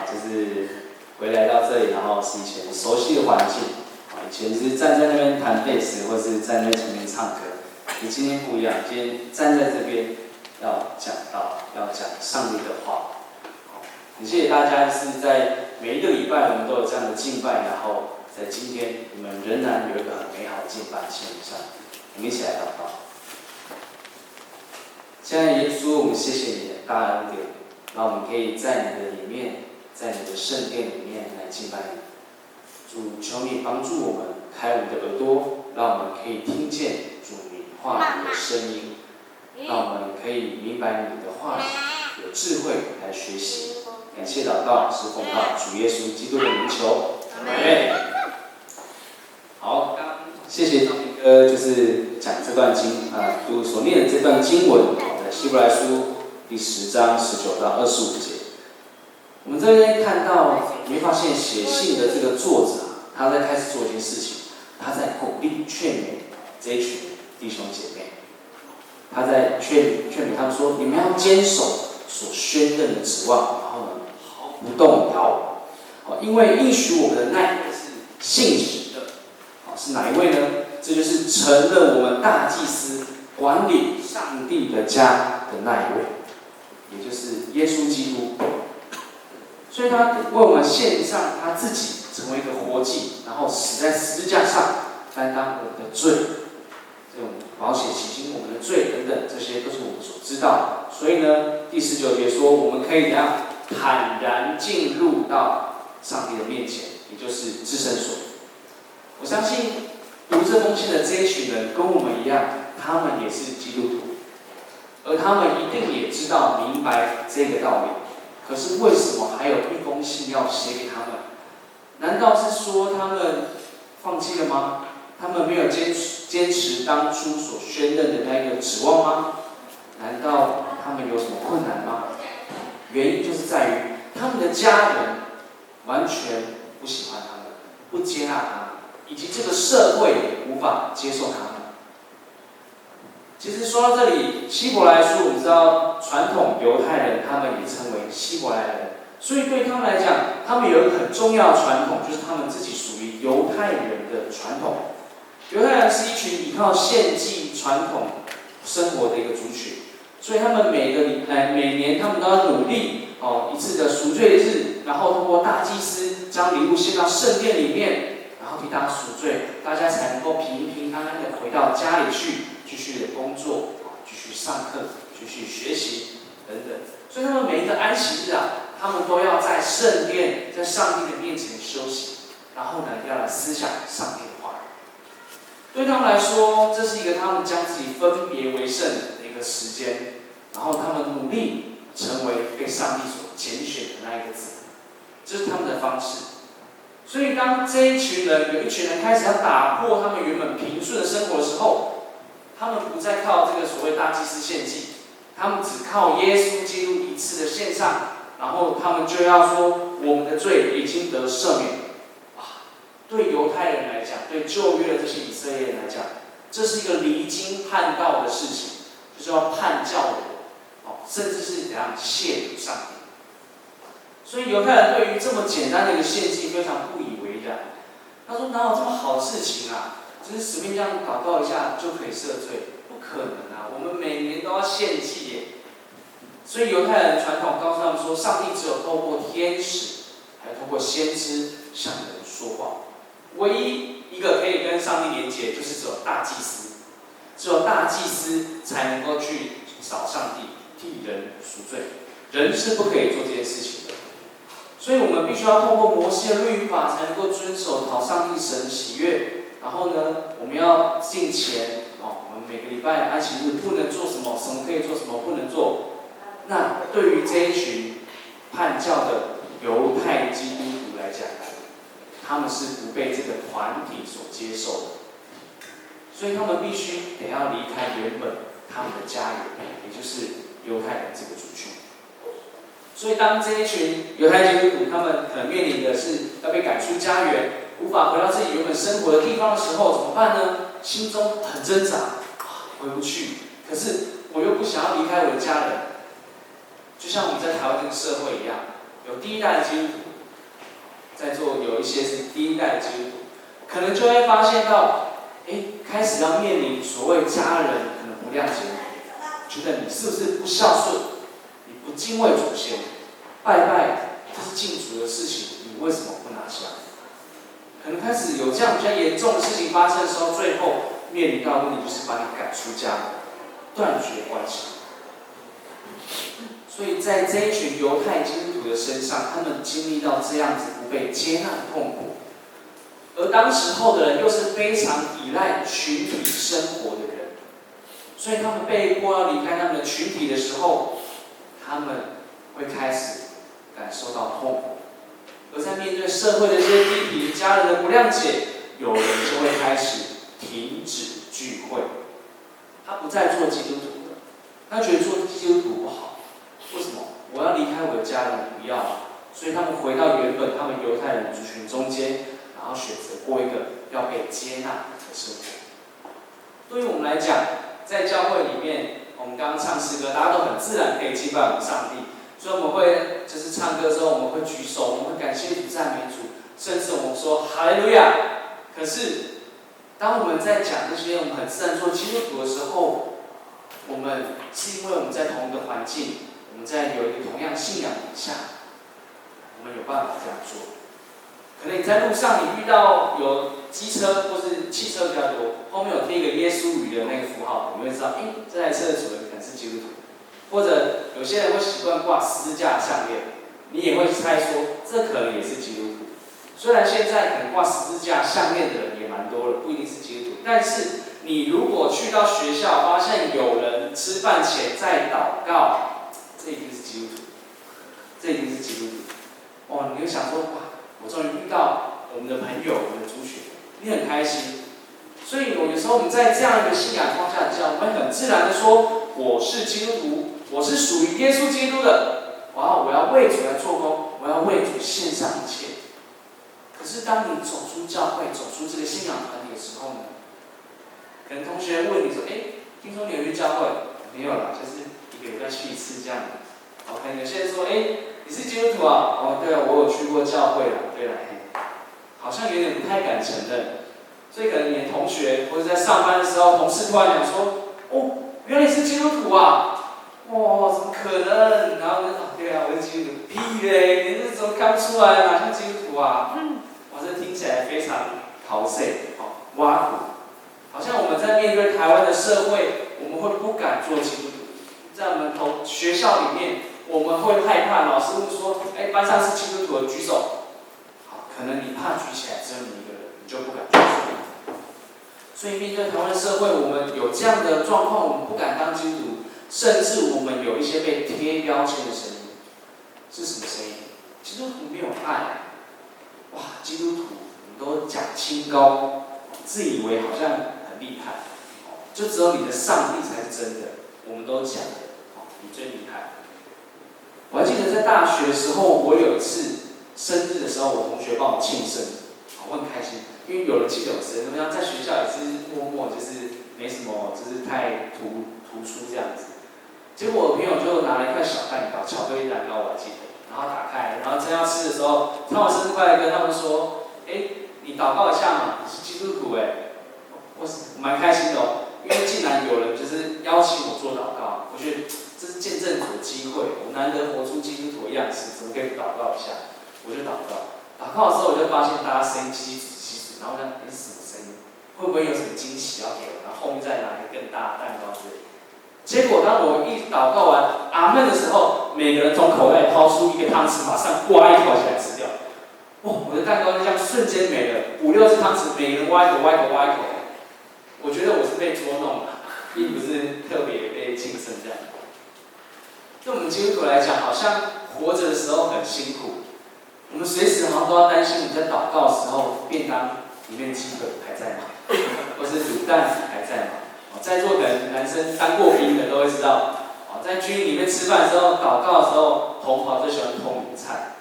就是回来到这里，然后是以前熟悉的环境，以前是站在那边弹贝斯，或是站在前面唱歌。你今天不一样，今天站在这边要讲道，要讲上帝的话。很谢谢大家，是在每一个礼拜我们都有这样的敬拜，然后在今天你们仍然有一个很美好的敬拜献给上帝。我们一起来祷告。现在耶稣，我们谢谢你的大恩典，让我们可以在你的里面，在你的圣殿里面来敬拜你。主，求你帮助我们开我们的耳朵，让我们可以听见主你话语的声音，让我们可以明白你的话语，有智慧来学习。感谢祷告，是奉靠主耶稣基督的名求，阿们。好，谢谢张明哥，就是讲这段读所念的这段经文，在希伯来书第10章19到25节。我们这边看到，你会发现写信的这个作者，他在开始做一件事情，他在鼓励劝勉这一群弟兄姐妹，他在劝勉他们说：你们要坚守所宣认的指望，然后呢，毫不动摇。因为应许我们的那一位是信实的，是哪一位呢？这就是承认我们大祭司管理上帝的家的那一位，也就是耶稣基督。所以他为我们献上他自己，成为一个活祭，然后死在十字架上，担当我们的罪，这种保险洗净我们的罪等等，这些都是我们所知道的。所以呢，第19节说，我们可以怎样坦然进入到上帝的面前，也就是至圣所。我相信读这封信的这一群人跟我们一样，他们也是基督徒，而他们一定也知道明白这个道理。可是为什么还有一封信要写给他们？难道是说他们放弃了吗？他们没有坚持当初所宣认的那个指望吗？难道他们有什么困难吗？原因就是在于他们的家人完全不喜欢他们，不接纳他们，以及这个社会无法接受他们。其实说到这里，希伯来书我们知道，传统犹太人他们也称为希伯来人，所以对他们来讲，他们有一个很重要的传统，就是他们自己属于犹太人的传统。犹太人是一群依靠献祭传统生活的一个族群，所以他们每年他们都要努力一次的赎罪日，然后通过大祭司将礼物献到圣殿里面，然后替大家赎罪，大家才能够平平安安的回到家里去。继续的工作，继续上课，继续学习等等。所以他们每一个安息日他们都要在圣殿，在上帝的面前休息，然后呢，要来思想上帝的话语。对他们来说，这是一个他们将自己分别为圣的一个时间，然后他们努力成为被上帝所拣选的那一个子，这是他们的方式。所以，当这一群人有一群人开始要打破他们原本平顺的生活的时候，他们不再靠这个所谓大祭司献祭，他们只靠耶稣基督一次的献上，然后他们就要说我们的罪已经得赦免。对犹太人来讲，对旧约的这些以色列人来讲，这是一个离经叛道的事情，就是要叛教的人，甚至是怎样亵渎上帝。所以犹太人对于这么简单的一个献祭非常不以为然。他说：“哪有这么好的事情啊？就是随便这样祷告一下就可以赦罪，不可能啊！我们每年都要献祭耶。”所以犹太人传统告诉他们说，上帝只有透过天使，还有透过先知向人说话。唯一一个可以跟上帝连结，就是只有大祭司，只有大祭司才能够去找上帝替人赎罪，人是不可以做这件事情的。所以我们必须要透过摩西的律法，才能够遵守讨上帝神喜悦。然后呢，我们要敬虔我们每个礼拜安息日不能做什么，什么可以做，什么不能做。那对于这一群叛教的犹太基督徒来讲，他们是不被这个团体所接受的，所以他们必须得要离开原本他们的家园，也就是犹太人这个族群。所以当这一群犹太基督徒他们可能面临的是要被赶出家园，无法回到自己原本生活的地方的时候，怎么办呢？心中很挣扎，回不去。可是我又不想要离开我的家人，就像我们在台湾这个社会一样，有第一代的基督徒，在座有一些是第一代的基督徒，可能就会发现到，开始要面临所谓家人可能不谅解你，觉得你是不是不孝顺，你不敬畏祖先，拜拜这是敬主的事情，你为什么不拿下？可能开始有这样比较严重的事情发生的时候，最后面临到的问题就是把你赶出家，断绝关系。所以在这一群犹太基督徒的身上，他们经历到这样子不被接纳的痛苦，而当时候的人又是非常依赖群体生活的人，所以他们被迫要离开他们的群体的时候，他们会开始感受到痛苦。而在面对社会的这些批评、家人的不谅解，有人就会开始停止聚会，他不再做基督徒了，他觉得做基督徒不好，为什么？我要离开我的家人，不要，所以他们回到原本他们犹太人族群中间，然后选择过一个要被接纳的生活。对于我们来讲，在教会里面，我们刚刚唱诗歌，大家都很自然可以敬拜我们上帝。所以我们会就是唱歌的时候，我们会举手，我们会感谢主、赞美主，甚至我们说哈利路亚。可是，当我们在讲这些我们很自然做基督徒的时候，我们是因为我们在同一个环境，我们在有一个同样信仰底下，我们有办法这样做。可能你在路上你遇到有机车或是汽车比较多，后面有贴一个耶稣语的那个符号，你会知道，这台车的主人可能是基督徒。或者有些人会习惯挂十字架项链，你也会猜说这可能也是基督徒。虽然现在可能挂十字架项链的人也蛮多了，不一定是基督徒，但是你如果去到学校发现有人吃饭前在祷告，这一定是基督徒，这一定是基督徒。你会想说哇，我终于遇到我们的朋友，我们的族群，你很开心。所以有时候我们在这样一个信仰框架下，我们很自然的说我是基督徒。我是属于耶稣基督的，我要为主来做工，我要为主献上一切。可是当你走出教会、走出这个信仰团体的时候呢？可能同学问你说：“听说你有去教会？”没有啦，就是一个礼拜去一次这样。可能有些人说：“你是基督徒啊？”对啊，我有去过教会啦。对啦，好像有点不太敢承认。所以可能你的同学或者在上班的时候，同事突然讲说：“原来你是基督徒啊！”怎么可能？然后对啊，我是基督徒。屁嘞！你这怎么看不出来？哪像基督徒啊？这听起来非常讨厌，挖苦。好像我们在面对台湾的社会，我们会不敢做基督徒。在我们学校里面，我们会害怕老师会说：“班上是基督徒的举手。”可能你怕举起来，只有你一个人，你就不敢举手。所以面对台湾的社会，我们有这样的状况，我们不敢当基督徒。甚至我们有一些被贴标签的声音，是什么声音？基督徒没有爱，基督徒你都讲清高，自以为好像很厉害，就只有你的上帝才是真的，我们都讲的，你最厉害。我还记得在大学的时候，我有一次生日的时候，我同学帮我庆生，我很开心，因为有人记得我生日，那么在学校也是默默，就是没什么，就是太突出这样子。结果我朋友就拿了一块小蛋糕，巧克力蛋糕我还记得，然后打开，然后正要吃的时候，唱完生日快乐歌，他们说：“你祷告一下嘛，你是基督徒我蛮开心的因为竟然有人就是邀请我做祷告，我觉得这是见证主的机会，我难得活出基督徒的样式，怎么可以祷告一下？我就祷告，祷告的时候我就发现大家声音稀疏，然后呢，是什么声音？会不会有什么惊喜要给我？然后后面再拿一个更大的蛋糕之类的。结果当我一祷告完阿门的时候，每个人从口袋掏出一个汤匙，马上刮一口起来吃掉。我的蛋糕就这样瞬间没了，5、6只汤匙，每个人挖一口。我觉得我是被捉弄了，并不是特别被庆生这样。对我们基督徒来讲，好像活着的时候很辛苦，我们随时好像都要担心，我们在祷告的时候，便当里面鸡腿还在吗？或是卤蛋还在吗？在座可能男生当过兵的都会知道，在军营里面吃饭的时候、祷告的时候，同袍最喜欢偷你的菜。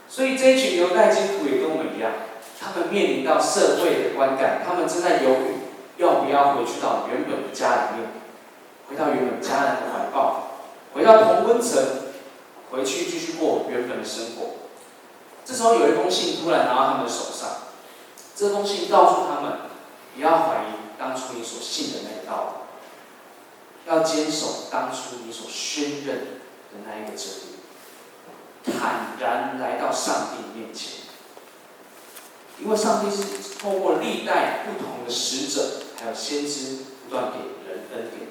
所以这一群犹太基督徒也跟我们一样，他们面临到社会的观感，他们正在犹豫要不要回去到原本的家里面，回到原本家人的怀抱，回到同温层，回去继续过原本的生活。这时候有一封信突然拿到他们的手上，这封信告诉他们，不要怀疑当初你所信的那个道理，要坚守当初你所宣认的那一个真理，坦然来到上帝面前。因为上帝是透过历代不同的使者还有先知不断给人恩典，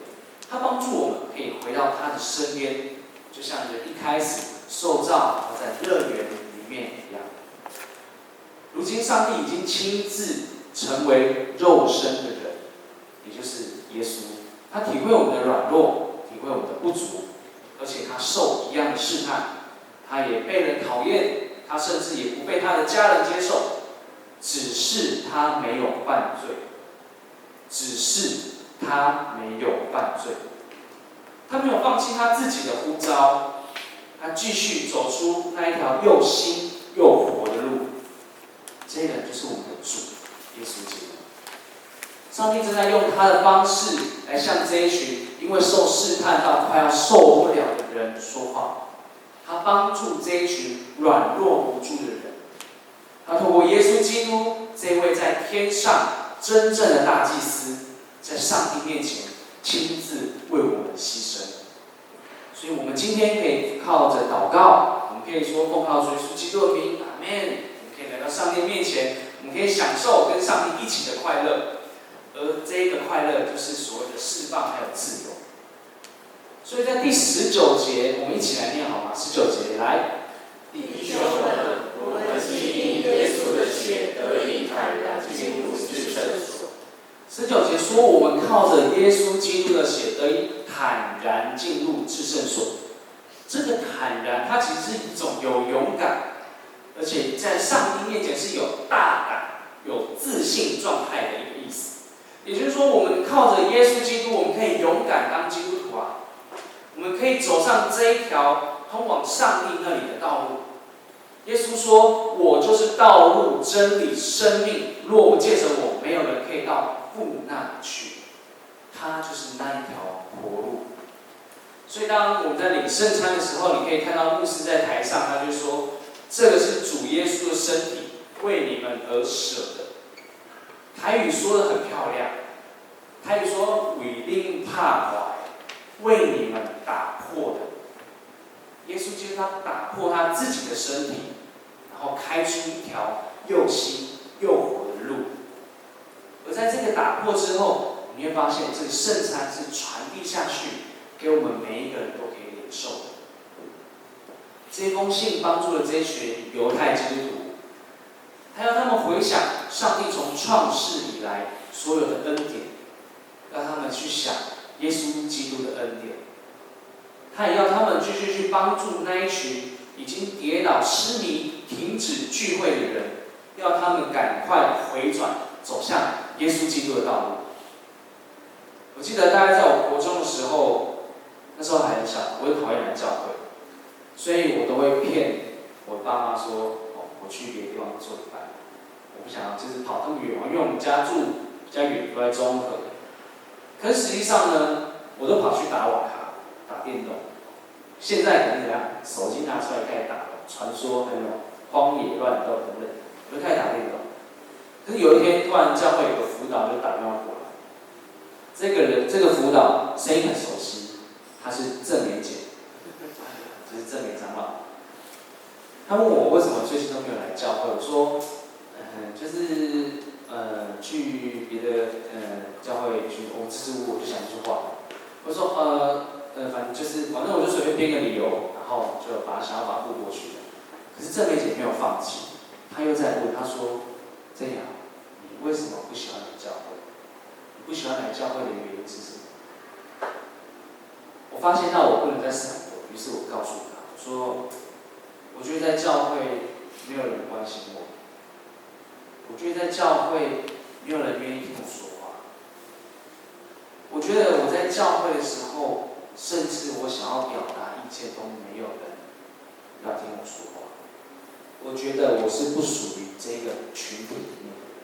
他帮助我们可以回到他的身边，就像人一开始受造在乐园里面一样。如今上帝已经亲自成为肉身的人，也就是耶稣，他体会我们的软弱，体会我们的不足，而且他受一样的试探，他也被人讨厌，他甚至也不被他的家人接受，只是他没有犯罪，只是他没有犯罪，他没有放弃他自己的呼召，他继续走出那一条又新又活的路。这个人就是我们的主耶稣基督。上帝正在用他的方式来向这一群因为受试探到快要受不了的人说话，他帮助这一群软弱无助的人。他透过耶稣基督这位在天上真正的大祭司，在上帝面前亲自为我们牺牲。所以我们今天可以靠着祷告，我们可以说奉靠主耶稣基督的名，阿们。我们可以来到上帝面前，我们可以享受跟上帝一起的快乐，而这一个快乐就是所谓的释放还有自由。所以在第19节，我们一起来念好吗？19节来，弟兄们，我们既因耶稣的血得以坦然进入至圣所。19节说，我们靠着耶稣基督的血得以坦然进入至圣所。这个坦然，它其实是一种有勇敢，而且在上帝面前是有大胆、有自信状态的一个意思。也就是说，我们靠着耶稣基督，我们可以勇敢当基督徒啊，我们可以走上这一条通往上帝那里的道路。耶稣说：“我就是道路、真理、生命。若不借着我，没有人可以到父那里去。”他就是那一条活路。所以，当我们在领圣餐的时候，你可以看到牧师在台上，他就说：“这个是主耶稣的身体，为你们而舍的。”台语说得很漂亮，台语说“为恁拍坏”，为你们打破的。耶稣基督他打破他自己的身体，然后开出一条又新又活的路。而在这个打破之后，你会发现这个圣餐是传递下去，给我们每一个人都可以领受的。这封信帮助了这群犹太基督徒，他要他们回想上帝从创世以来所有的恩典，让他们去想耶稣基督的恩典。他也要他们继续去帮助那一群已经跌倒、失迷、停止聚会的人，要他们赶快回转，走向耶稣基督的道路。我记得大概在我国中的时候，那时候还很小，我很讨厌来教会，所以我都会骗我爸妈说：“我去别的地方做礼拜，我不想要就是跑那么远，因为我们家住比较远，都在中和。”可是实际上呢，我都跑去打网咖、打电动。现在可能怎样？手机拿出来开始打了，传说还有荒野乱斗等等，我就开始打电动。可是有一天，突然教会有个辅导就打电话过来，这个辅导声音很熟悉，他是郑连姐，就是郑连长老。他问我为什么最近都没有来教会，我说，就是去别的教会去，我支支吾吾就讲一句话，我说反正我就随便编个理由，然后就想要把它过过去。可是郑梅姐没有放弃，她又在问，她说：“这样，你为什么不喜欢来教会？你不喜欢来教会的原因是什么？”我发现到我不能再闪躲，于是我告诉她，我说：“我觉得在教会没有人关心我，我觉得在教会没有人愿意听我说话，我觉得我在教会的时候。”甚至我想要表达意见都没有人要听我说话。我觉得我是不属于这个群体里面的人，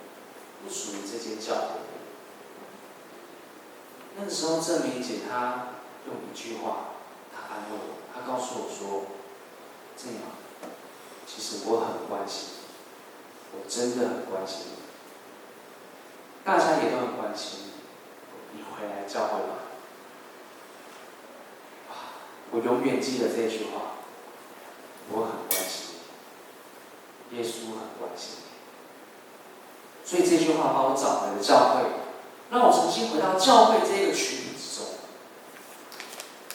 不属于这间教会的人。那个时候，郑明姐她用一句话，她安慰我，她告诉我说：“正阳，其实我很关心，我真的很关心你，大家也都很关心你回来教会吗？我永远记得这句话，我很关心你，耶稣很关心你。所以这句话把我找回了教会，让我重新回到教会这个群体之中。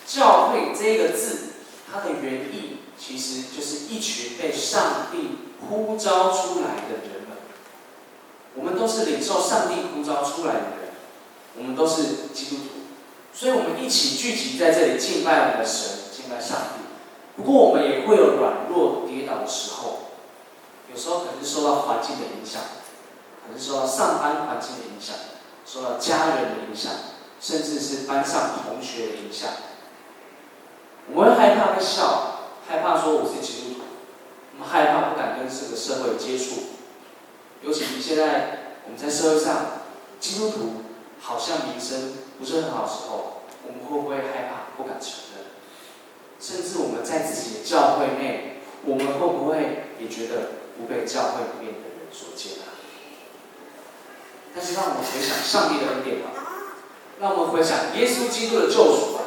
教会这个字，它的原意其实就是一群被上帝呼召出来的人们。我们都是领受上帝呼召出来的人，我们都是基督徒，所以我们一起聚集在这里敬拜我们的神，敬拜上帝。不过我们也会有软弱跌倒的时候，有时候可能是受到环境的影响，可能是受到上班环境的影响，受到家人的影响，甚至是班上同学的影响。我们会害怕被笑，害怕说我是基督徒，我们害怕不敢跟这个社会接触。尤其现在我们在社会上，基督徒好像名声不是很好的时候，我们会不会害怕不敢承认？甚至我们在自己的教会内，我们会不会也觉得不被教会里面的人所接纳？但是让我们回想上帝的恩典吧，让我们回想耶稣基督的救赎吧。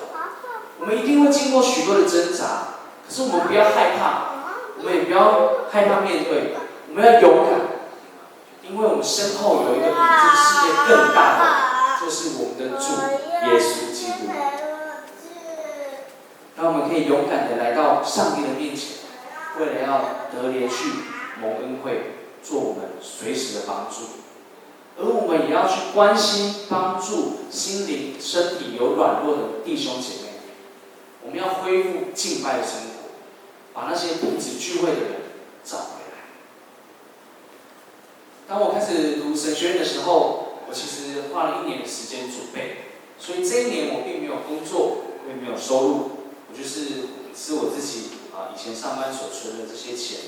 我们一定会经过许多的挣扎，可是我们不要害怕，我们也不要害怕面对，我们要勇敢，因为我们身后有一个比这个世界更大的，就是我们的主耶稣基督。让我们可以勇敢的来到上帝的面前，为了要得连续蒙恩惠，做我们随时的帮助。而我们也要去关心、帮助心灵、身体有软弱的弟兄姐妹。我们要恢复敬拜的生活，把那些停止聚会的人找回来。当我开始读神学院的时候，我其实花了1年的时间准备，所以这一年我并没有工作，我也没有收入，我就是吃我自己以前上班所存的这些钱。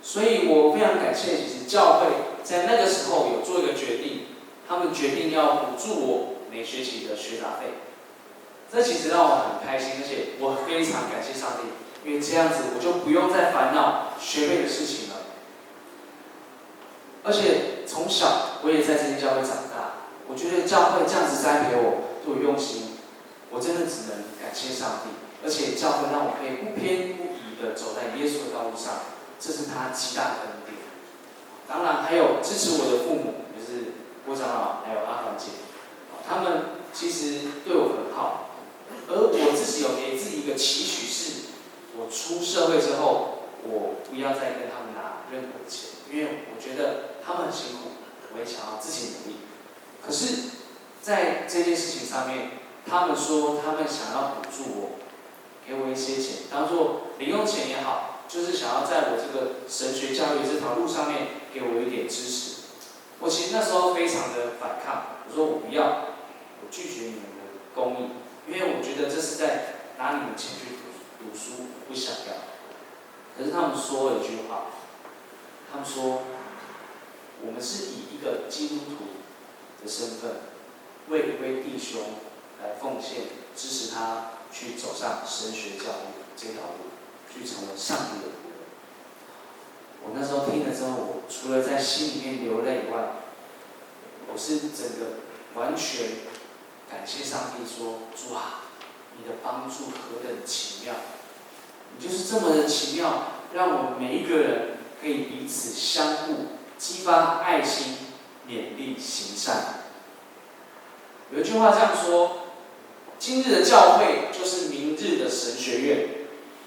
所以我非常感谢，其实教会在那个时候有做一个决定，他们决定要补助我每学期的学杂费。这其实让我很开心，而且我非常感谢上帝，因为这样子我就不用再烦恼学费的事情了。而且从小我也在这间教会长大，我觉得教会这样子栽培我，对我用心，我真的只能感谢上帝。而且教会让我可以不偏不倚的走在耶稣的道路上，这是他极大的恩典。当然还有支持我的父母，就是郭长老还有阿环姐，他们其实对我很好。而我自己有给自己一个期许是，我出社会之后，我不要再跟他们拿任何的钱，因为我觉得他们很辛苦，我也想要自己努力。可是，在这件事情上面，他们说他们想要补助我，给我一些钱，当做零用钱也好，就是想要在我这个神学教育这条路上面给我一点支持。我其实那时候非常的反抗，我说我不要，我拒绝你们的公益。因为我觉得这是在拿你们钱去读书，我不想要。可是他们说了一句话，他们说，我们是以一个基督徒的身份，为一位弟兄来奉献，支持他去走上神学教育这条路，去成为上帝的仆人。我那时候听了之后，我除了在心里面流泪以外，我是整个完全感谢上帝说：“主啊，你的帮助何等奇妙！你就是这么的奇妙，让我们每一个人可以彼此相互激发爱心，勉励行善。”有一句话这样说：“今日的教会就是明日的神学院，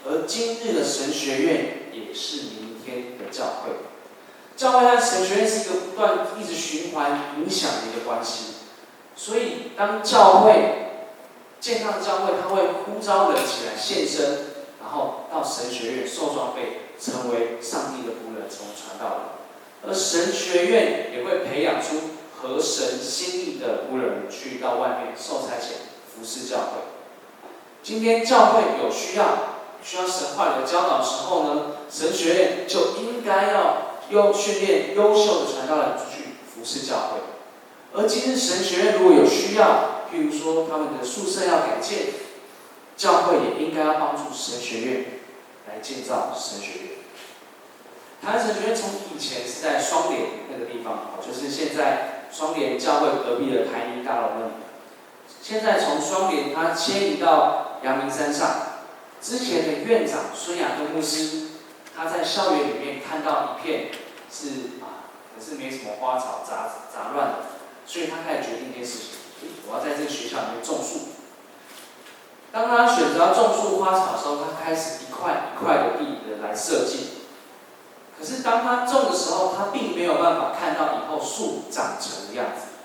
而今日的神学院也是明天的教会。”教会和神学院是一个不断一直循环影响的一个关系。所以，当教会健康的教会，它会呼召人起来献身，然后到神学院受装备，成为上帝的仆人，成为传道人。而神学院也会培养出合神心意的仆人，去到外面受差遣服侍教会。今天教会有需要神话里的教导的时候呢，神学院就应该要训练优秀的传道人出去服侍教会。而今日神学院如果有需要，譬如说他们的宿舍要改建，教会也应该要帮助神学院来来建造神学院。台湾神学院从以前是在双连那个地方，就是现在双连教会隔壁的台泥大楼那里。现在从双连它迁移到阳明山上。之前的院长孙亚根牧师，他在校园里面看到一片可是没什么花草杂乱的，所以他开始决定一件事情：我要在这个学校里面种树。当他选择要种树花草的时候，他开始一块一块的地来设计。可是当他种的时候，他并没有办法看到以后树长成的样子，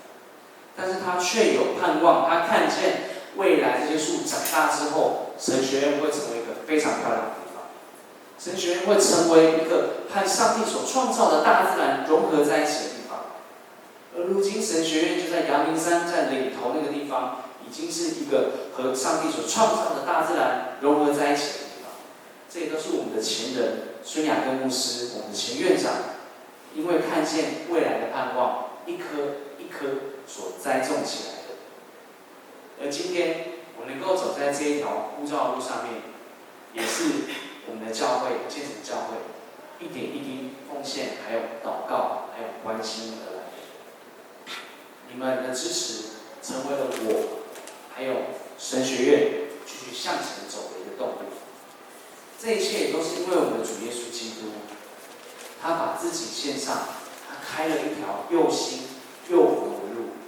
但是他却有盼望，他看见未来这些树长大之后，神学院会成为一个非常漂亮的地方。神学院会成为一个和上帝所创造的大自然融合在一起的地方。而如今神学院就在阳明山，在岭头那个地方，已经是一个和上帝所创造的大自然融合在一起的地方。这也都是我们的前人孙亚根牧师，我们的前院长，因为看见未来的盼望，一颗一颗所栽种起来的。而今天我能够走在这一条枯燥的路上面，也是我们的教会建成教会一点一滴奉献，还有祷告，还有关心而来的。你们的支持成为了我还有神学院继续向前走的一个动力。这一切也都是因为我们的主耶稣基督，他把自己献上，他开了一条又新又活的路。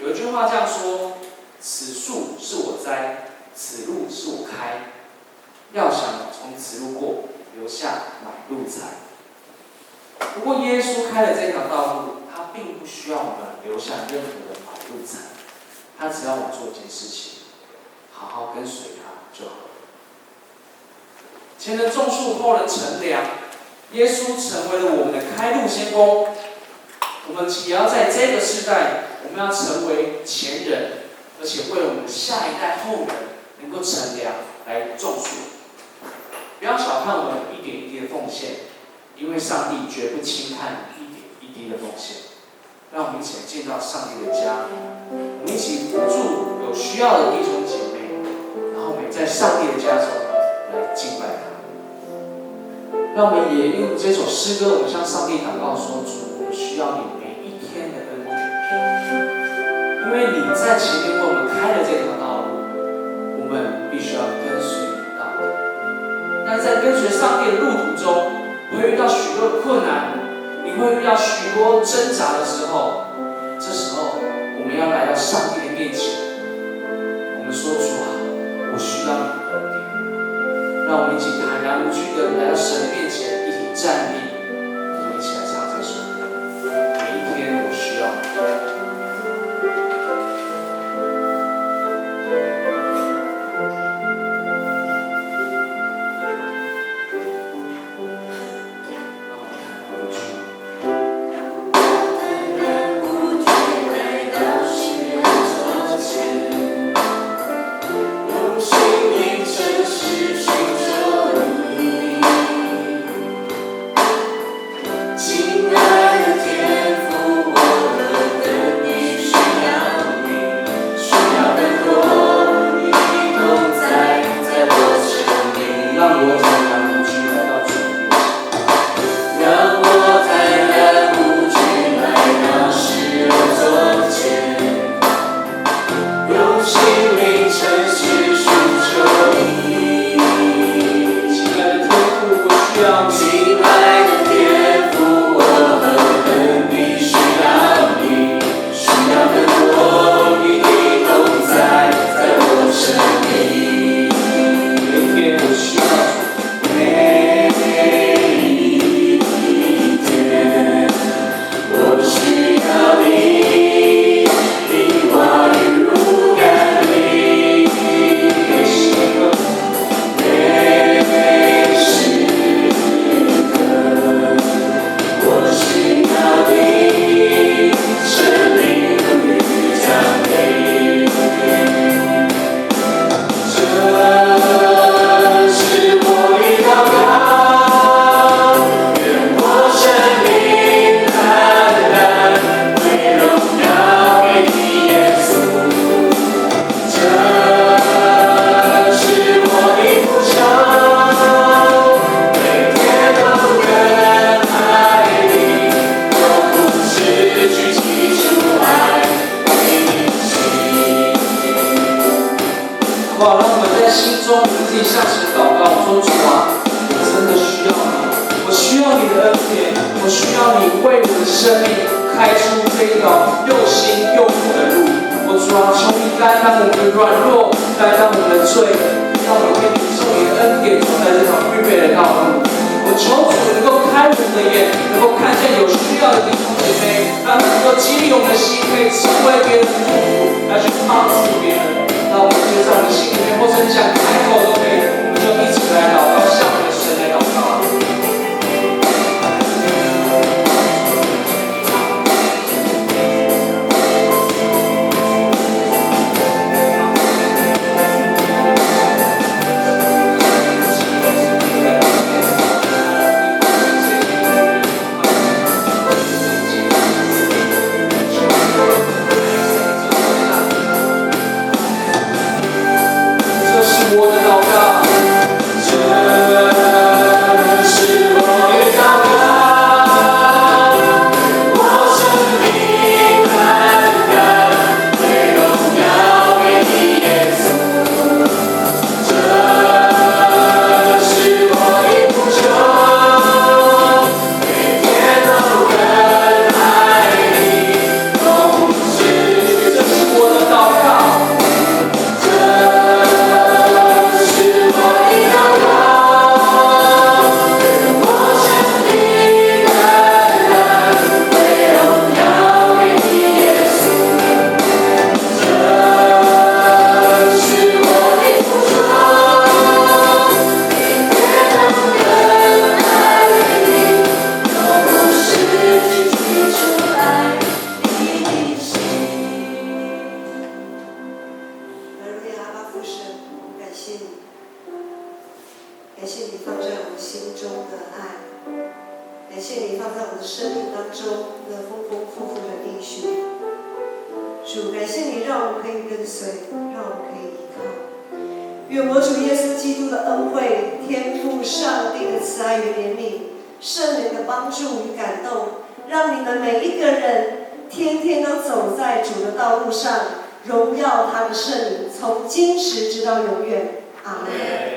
有一句话这样说：此树是我栽，此路是我开。要想从此路过，留下买路财。不过耶稣开了这条道路，他并不需要我们留下任何的买路财，他只要我们做一件事情，好好跟随他就好了。前人种树，后人乘凉，耶稣成为了我们的开路先锋。我们也要在这个时代，我们要成为前人，而且为了我们的下一代后人能够乘凉来种树。不要小看我们一点一滴的奉献，因为上帝绝不轻看一点一滴的奉献。让我们一起来建造上帝的家，我们一起扶助有需要的弟兄姐妹，然后我们在上帝的家中来敬拜他。让我们也用这首诗歌，我们向上帝祷告说：主，我需要你每一天的恩典，因为你在前面为我们开了这条道路，我们必须要跟随你到底。但在跟随上帝的路途中，你会遇到许多的困难，你会遇到许多挣扎的时候，这时候我们要来到上帝的面前，我们说：主啊，我需要你的恩典。让我们一起坦然无惧的来到神的面前，一起站立，我们一起来唱这首歌。每一天我需要你。我需要你为我的生命开出这条又新又苦的路。我主要求你担当我们的软弱，担当我们的罪，让我们可以领受你的恩典，走在这条预备的道路。我求主能够开我们的眼，能够看见有需要的弟兄姐妹，让他能够激励我们的心，可以成为别人的祝福，来去帮助别人。让我们就在我们心里面，或者你想开口都可以，我们就一起来祷告，向我们的神来祷告。我的祷告，这是我的祷告，我生命单单归荣耀给你耶稣，这是我的呼求，每天都更爱你，同时，这是我的祷告。感谢你放在我们心中的爱，感谢你放在我们的生命当中那丰丰富富的应许。主，感谢你让我们可以跟随，让我们可以依靠。愿我主耶稣基督的恩惠、天父上帝的慈爱与怜悯、圣灵的帮助与感动，让你们每一个人天天都走在主的道路上，荣耀他的圣名，从今时直到永远。阿们。